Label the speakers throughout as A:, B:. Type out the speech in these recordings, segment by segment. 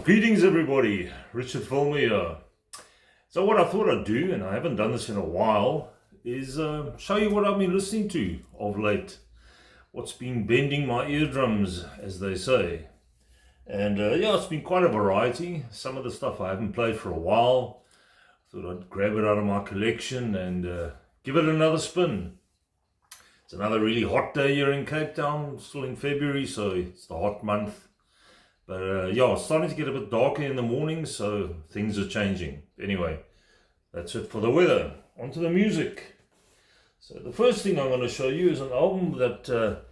A: Greetings everybody, Richard Fulmer here. So what I thought I'd do, and I haven't done this in a while, is show you what I've been listening to of late. What's been bending my eardrums, as they say. And yeah, it's been quite a variety. Some of the stuff I haven't played for a while. Thought I'd grab it out of my collection and give it another spin. It's another really hot day here in Cape Town, still in February, so it's the hot month. But yeah, it's starting to get a bit darker in the morning, so things are changing. Anyway, that's it for the weather. On to the music. So the first thing I'm going to show you is an album that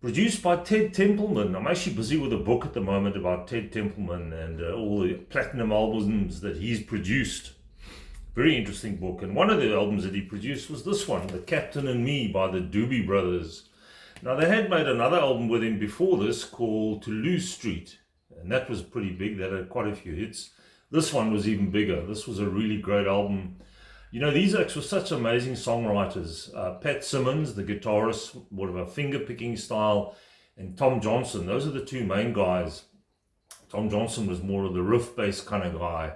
A: produced by Ted Templeman. I'm actually busy with a book at the moment about Ted Templeman and all the platinum albums that he's produced. Very interesting book. And one of the albums that he produced was this one, The Captain and Me by the Doobie Brothers. Now, they had made another album with him before this called Toulouse Street, and that was pretty big. That had quite a few hits. This one was even bigger. This was a really great album. You know, these acts were such amazing songwriters. Pat Simmons, the guitarist, whatever, finger-picking style, and Tom Johnson. Those are the two main guys. Tom Johnson was more of the riff-based kind of guy.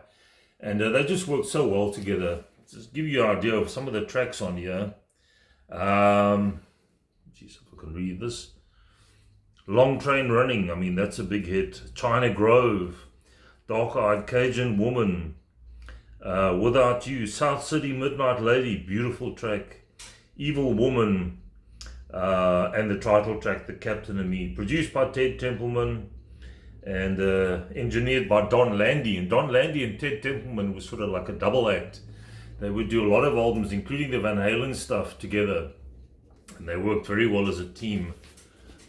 A: And they just worked so well together. Just give you an idea of some of the tracks on here. Geez, if I can read this. Long Train Running, I mean, that's a big hit. China Grove, Dark-Eyed Cajun Woman, Without You, South City Midnight Lady, beautiful track. Evil Woman, and the title track, The Captain and Me. Produced by Ted Templeman and engineered by Don Landy. And Don Landy and Ted Templeman was sort of like a double act. They would do a lot of albums, including the Van Halen stuff, together. And they worked very well as a team.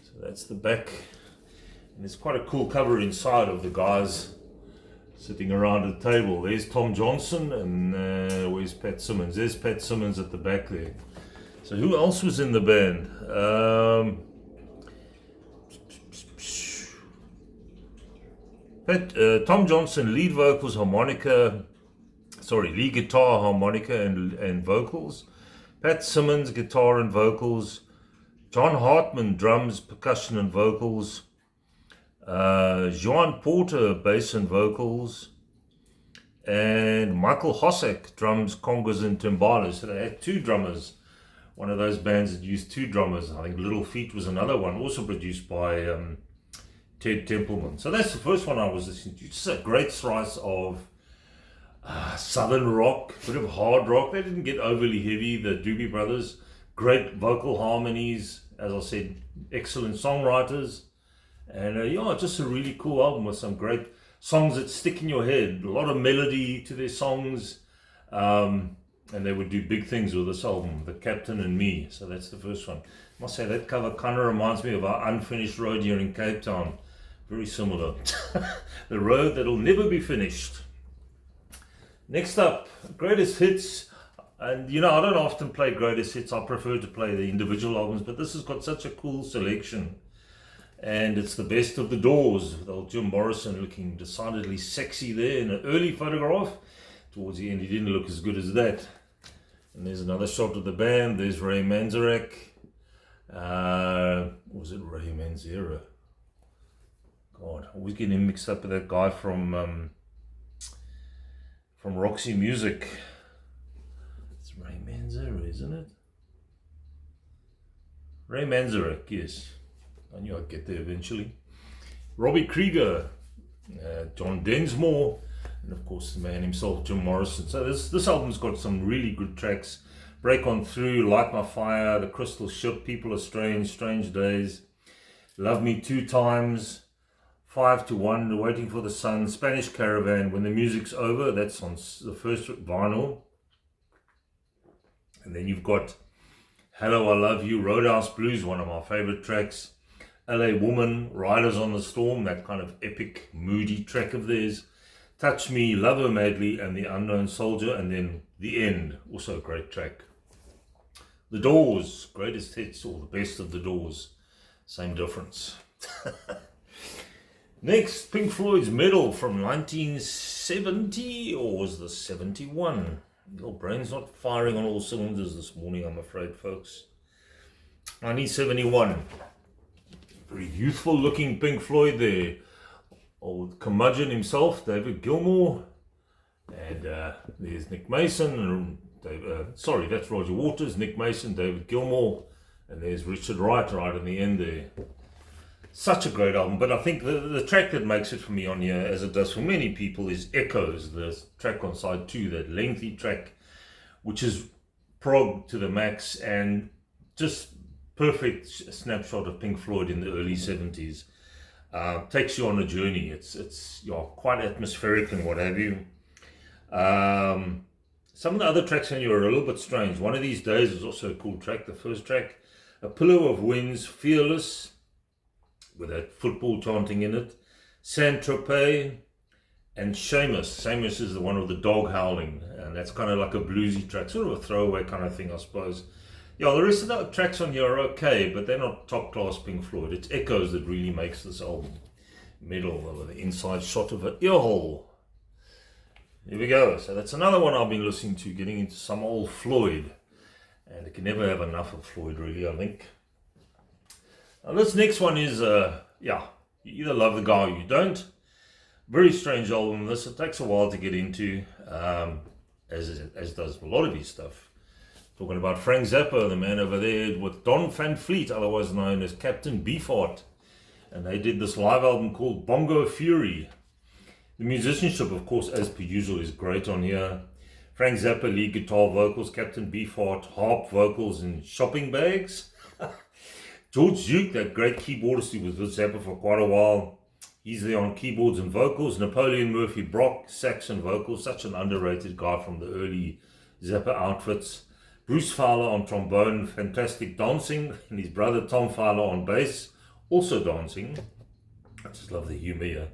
A: So that's the back. And there's quite a cool cover inside of the guys sitting around a table. There's Tom Johnson and where's Pat Simmons? There's Pat Simmons at the back there. So who else was in the band? Tom Johnson, lead vocals, lead guitar, harmonica and vocals. Pat Simmons, guitar and vocals. John Hartman, drums, percussion and vocals. Joan Porter, bass and vocals. And Michael Hossack, drums, congas and timbales. So they had two drummers. One of those bands that used two drummers. I think Little Feat was another one, also produced by Ted Templeman. So that's the first one I was listening to. Just a great slice of southern rock, bit of hard rock. They didn't get overly heavy, the Doobie Brothers. Great vocal harmonies, as I said, excellent songwriters. And yeah, just a really cool album with some great songs that stick in your head. A lot of melody to their songs. And they would do big things with this album, The Captain and Me. So that's the first one. I must say, that cover kind of reminds me of our unfinished road here in Cape Town. Very similar. The road that'll never be finished. Next up, greatest hits. And you know, I don't often play greatest hits. I prefer to play the individual albums, but this has got such a cool selection. And it's the best of the Doors, with old Jim Morrison looking decidedly sexy there in an early photograph. Towards the end, he didn't look as good as that. And there's another shot of the band. There's Ray Manzarek. Was it Ray Manzarek? God, I always get him mixed up with that guy from Roxy Music. It's Ray Manzarek, isn't it? Ray Manzarek, yes. I knew I'd get there eventually. Robbie Krieger, John Densmore, and of course the man himself, Jim Morrison. So this album's got some really good tracks. Break On Through, Light My Fire, The Crystal Ship, People Are Strange, Strange Days, Love Me Two Times, 5 to 1, Waiting for the Sun, Spanish Caravan, When the Music's Over. That's on the first vinyl. And then you've got Hello, I Love You, Roadhouse Blues, one of my favorite tracks. LA Woman, Riders on the Storm, that kind of epic, moody track of theirs. Touch Me, Love Her Madly, and The Unknown Soldier. And then The End, also a great track. The Doors, greatest hits, or the best of the Doors. Same difference. Next, Pink Floyd's Metal from 1970, or was this 71? Your brain's not firing on all cylinders this morning, I'm afraid, folks. 1971. Very youthful looking Pink Floyd there. old curmudgeon himself, David Gilmour, and there's Nick Mason, and that's Roger Waters, Nick Mason, David Gilmour, and there's Richard Wright right in the end there. Such a great album, but I think the track that makes it for me on here, as it does for many people, is Echoes, the track on side 2, that lengthy track, which is prog to the max, and just perfect snapshot of Pink Floyd in the early 70s. Takes you on a journey. It's quite atmospheric and what have you. Some of the other tracks on here are a little bit strange. One of These Days is also a cool track. The first track, A Pillow of Winds, Fearless, with that football chanting in it, Saint-Tropez, and Seamus. Seamus is the one with the dog howling, and that's kind of like a bluesy track, sort of a throwaway kind of thing, I suppose. Yeah, the rest of the tracks on here are okay, but they're not top class Pink Floyd. It's Echoes that really makes this album. Middle with the inside shot of an ear hole. Here we go. So that's another one I've been listening to, getting into some old Floyd. And I can never have enough of Floyd, really, I think. Now this next one is, you either love the guy or you don't. Very strange album this. It takes a while to get into, as does a lot of his stuff. Talking about Frank Zappa, the man over there with Don Van Fleet, otherwise known as Captain Beefheart. And they did this live album called Bongo Fury. The musicianship, of course, as per usual, is great on here. Frank Zappa, lead guitar vocals, Captain Beefheart, harp vocals and shopping bags. George Duke, that great keyboardist who was with Zappa for quite a while, he's there on keyboards and vocals. Napoleon Murphy Brock, sax and vocals, such an underrated guy from the early Zappa outfits. Bruce Fowler on trombone, fantastic dancing, and his brother Tom Fowler on bass, also dancing. I just love the humor here.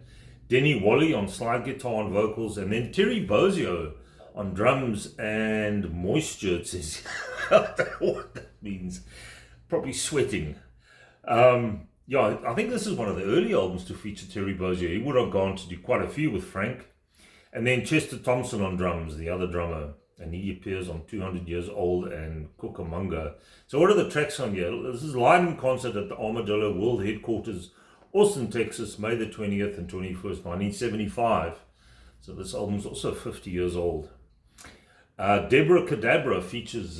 A: Denny Wally on slide guitar and vocals, and then Terry Bozzio on drums and moisture. It says, I don't know what that means. Probably sweating. I think this is one of the early albums to feature Terry Bozzio. He would have gone to do quite a few with Frank. And then Chester Thompson on drums, the other drummer. And he appears on 200 Years Old and Cucamonga. So what are the tracks on here? This is live in concert at the Armadillo World Headquarters, Austin, Texas, May the 20th and 21st, 1975. So this album's also 50 years old. Deborah Cadabra features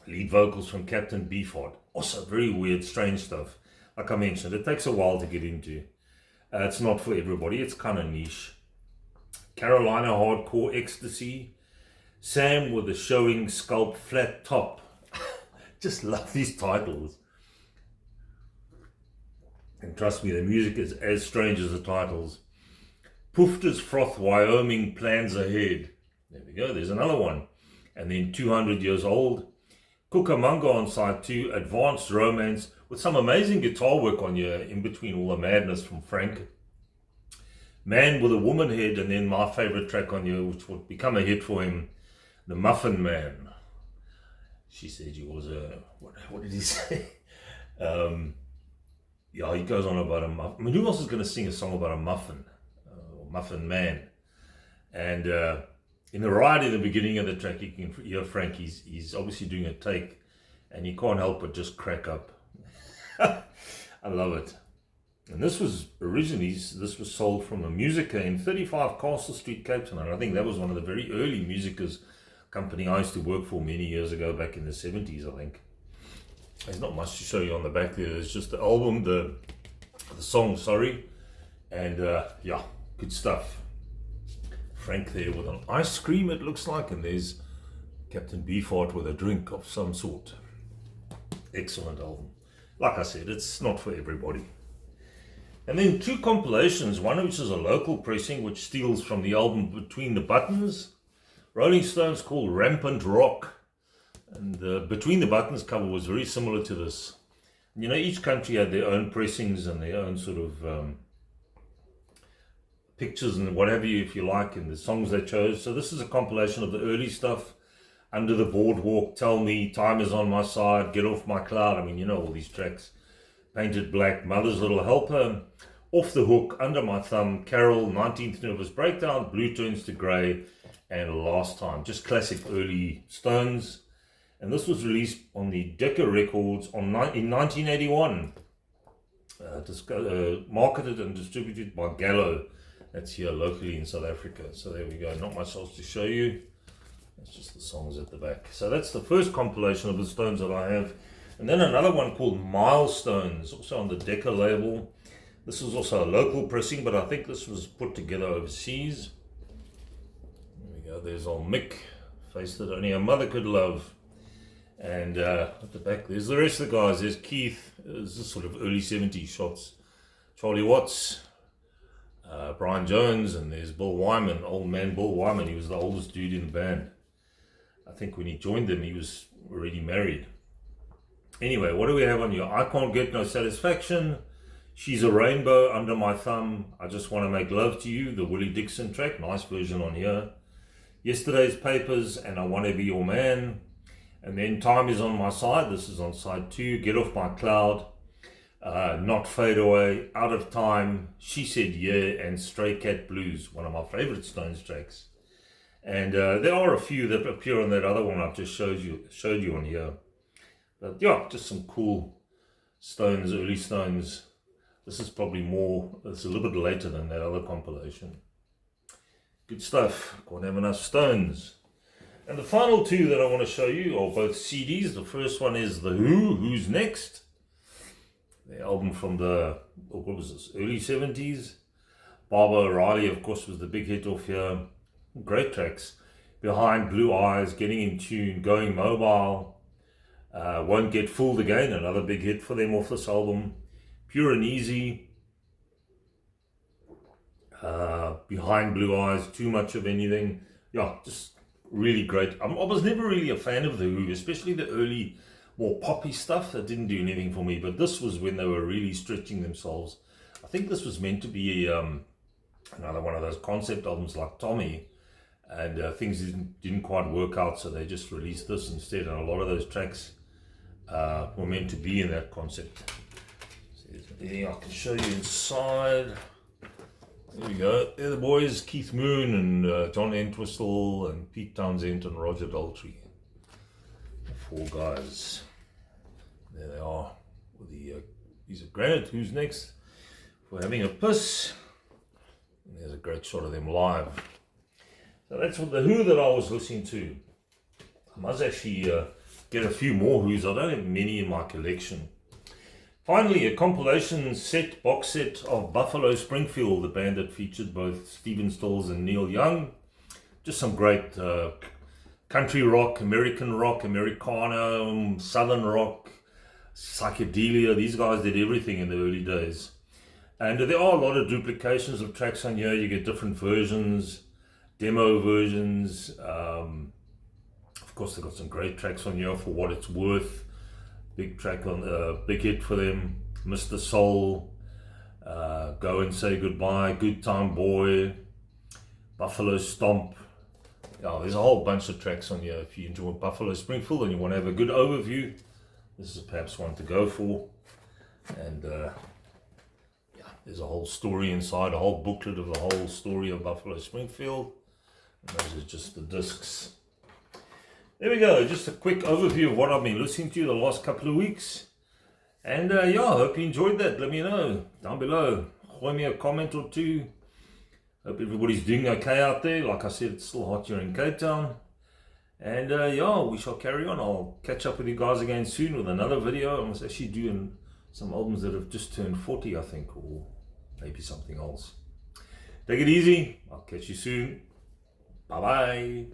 A: lead vocals from Captain Beefheart. Also very weird, strange stuff. Like I mentioned, it takes a while to get into. It's not for everybody. It's kind of niche. Carolina Hardcore Ecstasy. Sam with a showing sculpt flat top. Just love these titles. And trust me, the music is as strange as the titles. Poofter's Froth, Wyoming, Plans Ahead. There we go, there's another one. And then 200 Years Old. Cucamonga on side 2, Advanced Romance, with some amazing guitar work on here in between all the madness from Frank. Man with a Woman Head, and then my favorite track on here, which would become a hit for him, The Muffin Man. She said he was a, what did he say? He goes on about a muffin. I mean, who else is going to sing a song about a muffin? Or Muffin Man? And in the ride in the beginning of the track, you can hear Frank, he's obviously doing a take, and you can't help but just crack up. I love it. And this was sold from a Musica in 35 Castle Street, Cape Town. And I think that was one of the very early Musicas company I used to work for many years ago, back in the 70s, I think. There's not much to show you on the back there. It's just the album, the song, and good stuff. Frank there with an ice cream, it looks like, and there's Captain Beefheart with a drink of some sort. Excellent album. Like I said, it's not for everybody. And then 2 compilations, one which is a local pressing, which steals from the album Between the Buttons. Rolling Stones, called Rampant Rock. And the Between the Buttons cover was very similar to this. You know, each country had their own pressings and their own sort of pictures and whatever you, if you like, and the songs they chose. So this is a compilation of the early stuff. Under the Boardwalk, Tell Me, Time Is On My Side, Get Off My Cloud. I mean, you know all these tracks. Painted Black, Mother's Little Helper, Off the Hook, Under My Thumb, Carol, 19th Nervous Breakdown, Blue Turns to Grey, and Last Time. Just classic early Stones. And this was released on the Decca Records in 1981. marketed and distributed by Gallo. That's here locally in South Africa. So there we go, not much else to show you. It's just the songs at the back. So that's the first compilation of the Stones that I have. And then another one called Milestones, also on the Decca label. This was also a local pressing, but I think this was put together overseas. There we go, there's old Mick, face that only a mother could love. And at the back, there's the rest of the guys. There's Keith, this is sort of early 70s shots. Charlie Watts, Brian Jones, and there's Bill Wyman, old man Bill Wyman. He was the oldest dude in the band. I think when he joined them, he was already married. Anyway, what do we have on here? I Can't Get No Satisfaction, She's a Rainbow, Under My Thumb, I Just Want to Make Love to You, the Willie Dixon track, nice version on here. Yesterday's Papers, and I Want to Be Your Man. And then Time Is On My Side, this is on side 2, Get Off My Cloud, Not Fade Away, Out of Time, She Said Yeah, and Stray Cat Blues, one of my favorite Stones tracks. And there are a few that appear on that other one I've just showed you on here. But yeah, just some cool Stones, early Stones. This is probably more, it's a little bit later than that other compilation. Good stuff, can't have enough Stones. And the final two that I want to show you are both CDs. The first one is The Who, Who's Next? The album from the, what was this, early 70s. Barbara O'Reilly, of course, was the big hit off here. Great tracks. Behind Blue Eyes, Getting in Tune, Going Mobile, Won't Get Fooled Again, another big hit for them off this album. Pure and Easy, Behind Blue Eyes, Too Much of Anything. Yeah, just really great. I was never really a fan of The Who, especially the early, more poppy stuff. That didn't do anything for me, but this was when they were really stretching themselves. I think this was meant to be another one of those concept albums like Tommy, and things didn't quite work out, so they just released this instead, and a lot of those tracks were meant to be in that concept. So there's anything I can show you inside. There we go. They're the boys, Keith Moon and John Entwistle and Pete Townsend and Roger Daltrey. The 4 guys. There they are. With the piece of granite. Who's next? For having a piss. And there's a great shot of them live. So that's what the Who that I was listening to. I must actually get a few more Who's. I don't have many in my collection. Finally, a compilation set, box set of Buffalo Springfield, the band that featured both Stephen Stills and Neil Young. Just some great country rock, Americana, southern rock, psychedelia. These guys did everything in the early days. And there are a lot of duplications of tracks on here. You get different versions, demo versions. Of course, they've got some great tracks on here, For What It's Worth. Big track on big hit for them. Mr. Soul, Go and Say Goodbye, Good Time Boy, Buffalo Stomp. Yeah, there's a whole bunch of tracks on here. If you enjoy Buffalo Springfield and you want to have a good overview, this is perhaps one to go for. And yeah, there's a whole story inside, a whole booklet of the whole story of Buffalo Springfield. And those are just the discs. There we go, just a quick overview of what I've been listening to the last couple of weeks. And yeah, I hope you enjoyed that. Let me know down below. Throw me a comment or two. Hope everybody's doing okay out there. Like I said, it's still hot here in Cape Town. And yeah, we shall carry on. I'll catch up with you guys again soon with another video. I was actually doing some albums that have just turned 40, I think, or maybe something else. Take it easy. I'll catch you soon. Bye-bye.